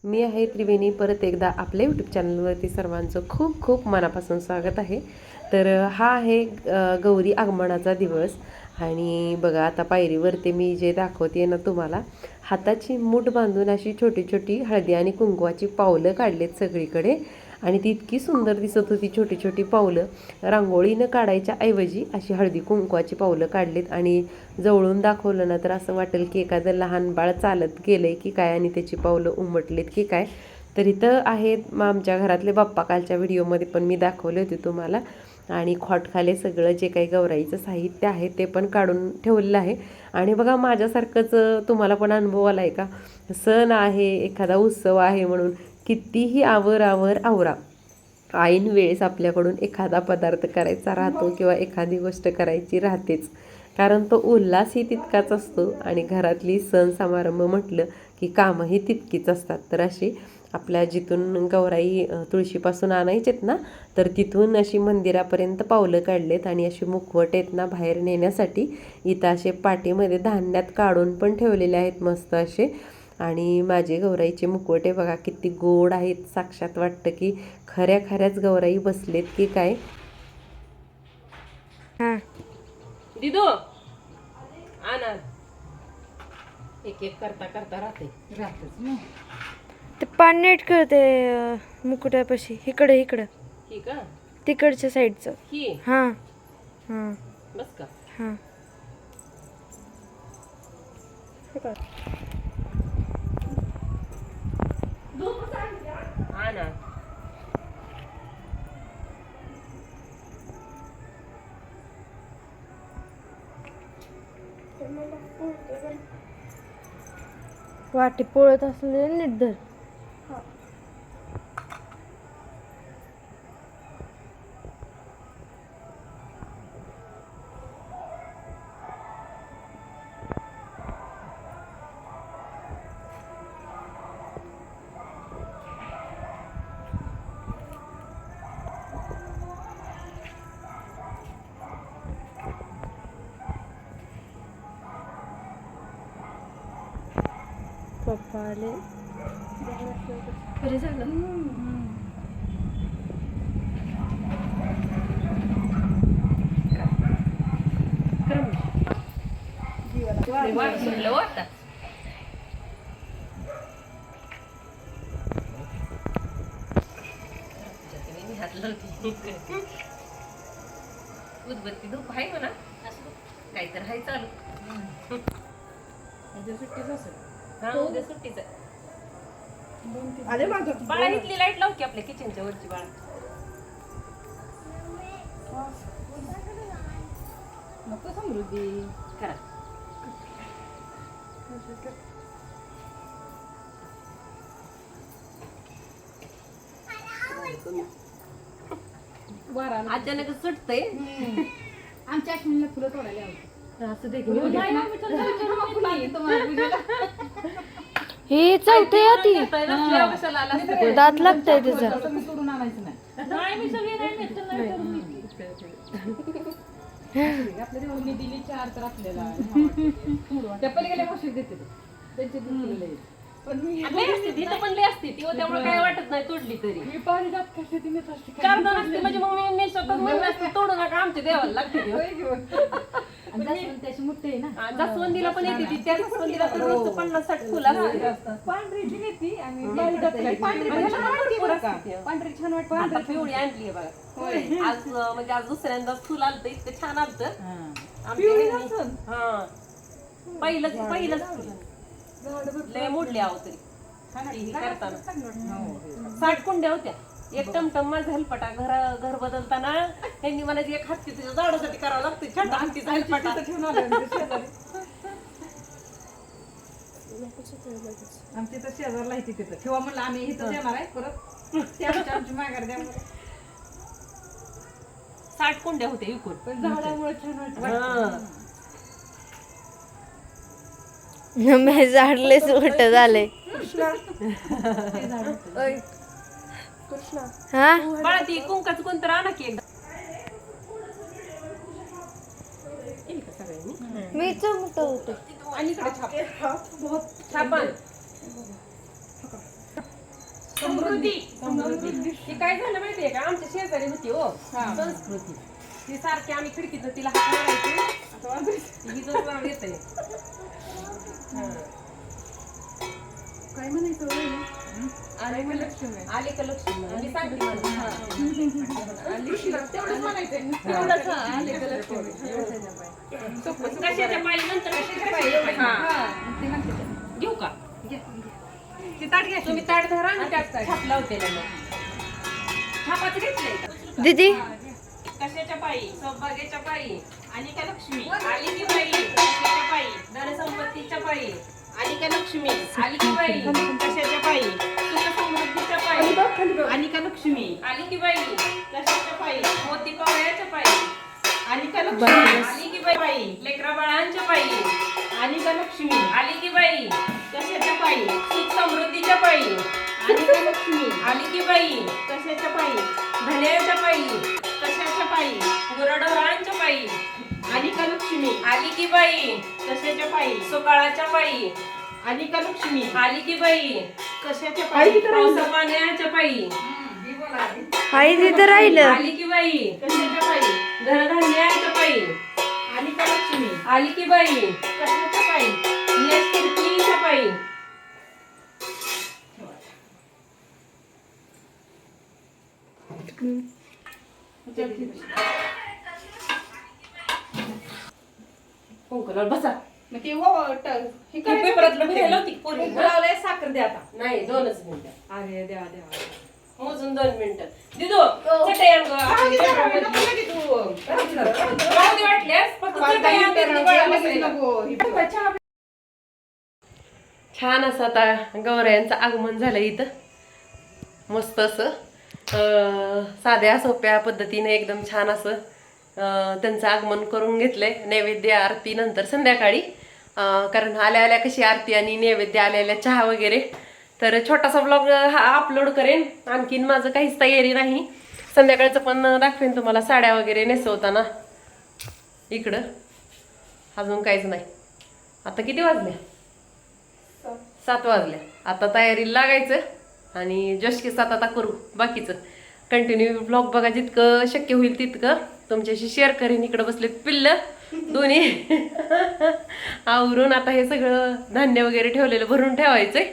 मी आहे त्रिवेणी. परत एकदा आपल्या यूट्यूब चॅनलवरती सर्वांचं खूप खूप मनापासून स्वागत आहे. तर हा आहे गौरी आगमनाचा दिवस. आणि बघा आता पायरीवरती मी जे दाखवते ना तुम्हाला, हाताची मूठ बांधून अशी छोटी छोटी हळदी आणि कुंकवाची पावलं काढलेत सगळीकडे. आणि ती इतकी सुंदर दिसत होती छोटी छोटी पावलं. रांगोळीनं काढायच्या ऐवजी अशी हळदी कुंकवाची पावलं काढलीत. आणि जवळून दाखवलं ना तर असं वाटेल की एखादं लहान बाळ चालत गेलंय की काय आणि त्याची पावलं उमटलीत की काय. तर इथं आहेत आमच्या घरातले बाप्पा, कालच्या व्हिडिओमध्ये पण मी दाखवले होते तुम्हाला. आणि खोटखाले सगळं जे काही गौराईचं साहित्य आहे ते पण काढून ठेवलेलं आहे. आणि बघा माझ्यासारखंच तुम्हाला पण अनुभव आला आहे का, सण आहे एखादा उत्सव आहे म्हणून कितीही आवर आवरा, ऐन वेळेस आपल्याकडून एखादा पदार्थ करायचा राहतो किंवा एखादी गोष्ट करायची राहतेच. कारण तो उल्हासही तितकाच असतो आणि घरातली सण समारंभ म्हटलं की कामंही तितकीच असतात. तर अशी आपल्या जिथून गौराई तुळशीपासून आणायचेत ना, तर तिथून अशी मंदिरापर्यंत पावलं काढलेत. आणि अशी मुखवट आहेत ना बाहेर नेण्यासाठी इथं असे पाठीमध्ये धान्यात काढून पण ठेवलेले आहेत मस्त असे. आणि माझे गौराईचे मुखवटे बघा किती गोड आहेत, साक्षात वाटतं की खऱ्या खऱ्याच गौराई बसलेत की काय. दिदो आना, एक एक करता करता राहतेच ना ते पान नीट करते मुकुटापाशी. इकडे इकडं ही का, तिकडच्या साईडचं. ही हां हां बस का. हां. आना वाटी पोळत असले नीट धर. पप्पा आले. बरे झालं. वाट सुटलं वाटतं. उदबत्ती धूप आहे म्हणा, काहीतरी आहे चालू. उद्या सुट्टीच असेल. हा उद्या सुट्टीच आहे. बाळा इथली लाईट लाव की आपल्या किचनच्या वरची. बाळा नको समृद्धी करा. अचानक सुटतंय. आमच्या अश्विनीला फुलं तोडायला आवडतं. असं दे हे चौथे ती कशाला आला. दात लागतंय त्याचं. तोडून आणायचं नाही. मी सगळी आपल्या मी दिली 4 तर आपल्याला त्या पलीकडे मावशी देते त्यांचे दिलेले. पण मी पण लय असते ती, त्यामुळे काय वाटत नाही तोडली तरी. मी पाणी जात कशी ती नेत असते. 4 जण असते म्हणजे मग मी स्वतः म्हणलं असते तोडू नका, आमच्या देवाला लागते ती. त्याची मुठ्ठी आहे ना. जास्वंदीला पण येते ती. त्या जास्वंदीला तर रोज 50-60 फुलं असतात. पांढरी जी नेती आणि पांढरी छान वाटते. आता पिवळी आणली बघा आज, म्हणजे आज दुसऱ्यांदा फुल आलतं, इतकं छान आलतं. पहिलंच लय मोडले आहो तरी करताना. 60 कुंड्या होत्या. एक टमटम माझा हेलपटा घर बदलताना त्यांनी मला एक हत्ती तुझ्या झाडासाठी करावं लागतं. छोटा हत्तीचा हेलपटा आमची तर शेजारला येते तिथं ठेवा म्हणलं आम्ही इथं येणार आहे परत आमची माघार द्या. 60 कुंड्या होत्या विकून. पण झाडामुळे छान वाटतं. मी झाडलेच मोठं झालंय. हा बाळा ती कुंकाचं कोणतं आणा की एकदा. मी मोठं होतं. आणि इकडे छापा समृद्धी समृद्धी. ती काय झालं माहितीये का, आमच्या शेजारी होती हो संस्कृती. ती सारखी आम्ही खिडकीत तिला हात मारायची असं वाटायचं. हिचं नाव येतंय. काय म्हणायचं वहिनी? आले का लक्ष्मी, आले का लक्ष्मी, मी सांगते मला. तेवढंच म्हणायचं. तेवढंच, हा, आले का लक्ष्मी. कशाच्या पायी नंतर कशाच्या पायी. ते म्हणते ते. घेऊ का ते ताट घ्या. तुम्ही ताट धरा आणि त्यात छाप लावते ना मग. छापाचं घेतलंय का? दीदी कशाच्या पायी, सौभाग्याच्या पायी, आणि का लक्ष्मी आली की बाई, कशाच्या पायी, धनसंपत्तीच्या पायी, आली का लक्ष्मी, आली की बाई, कशाच्या पायी, सुख समृद्धीच्या पायी, आणि का लक्ष्मी, आली की बाई, कशाच्या पायी, मोती पवळ्याच्या पायी, आणि का लक्ष्मी, आली की बाई, लेकरा बाळांच्या पायी, आणि का लक्ष्मी, आली की बाई, कशाच्या पायी, सुख समृद्धीच्या पायी, आणि का लक्ष्मी, आली की बाई, कशाच्या पायी, धन्याच्या पायी, कशाच्या पायी, गुराढोरांच्या पायी, आणि का लक्ष्मी, आली की बाई, कशाच्या पायी, सुकाळाच्या पायी, आणि का लक्ष्मी, आली की बाई, कशाच्या पायी, पावसा पाण्याच्या पायी, आई तिथं राहिलं. आली की बाई, कशाच्या पायी, धनधान्याच्या पायी, आणि का लक्ष्मी, आली की बाई, कशाच्या पायी, यश कीर्तीच्या पायी. कुंकूला बसा. मग ते हे करायचं. पेपरातलं लिहिलं होती की पोरी? कुंकू लावलंय, साखर द्या आता. नाही 2च मिनिटं. अरे देवा देवा. मोजून 2 मिनिटं. दिदो चटई आण गं. राहू दे, राहू दे, राहू नको लगे तू. दे वाटल्यास फक्त चटई आण गं, गोळा बसायला. नको. ही छान असं आता गौरायांचं आगमन झालं इथं. मस्त असं साध्या सोप्या पद्धतीने एकदम छान असं त्यांचं आगमन करून घेतलंय. नैवेद्य आरती नंतर संध्याकाळी, कारण आल्या आल्या कशी आरती आणि नैवेद्य आल्या आल्या चहा वगैरे. तर छोटासा ब्लॉग हा अपलोड करेन. आणखीन माझं काहीच तयारी नाही. संध्याकाळचं पण दाखवेन तुम्हाला, साड्या वगैरे नेसवताना. इकडं अजून काहीच नाही. आता किती वाजल्या? 7 वाजल्या. आता तयारीला लागायचं आणि जस्ट सात आता करू बाकीचं. कंटिन्यू ब्लॉग बघा, जितकं शक्य होईल तितकं तुमच्याशी शेअर करेन. इकडं बसले पिल्लं दोन्ही आवरून आता हे सगळं धान्य वगैरे ठेवलेलं भरून ठेवायचंय.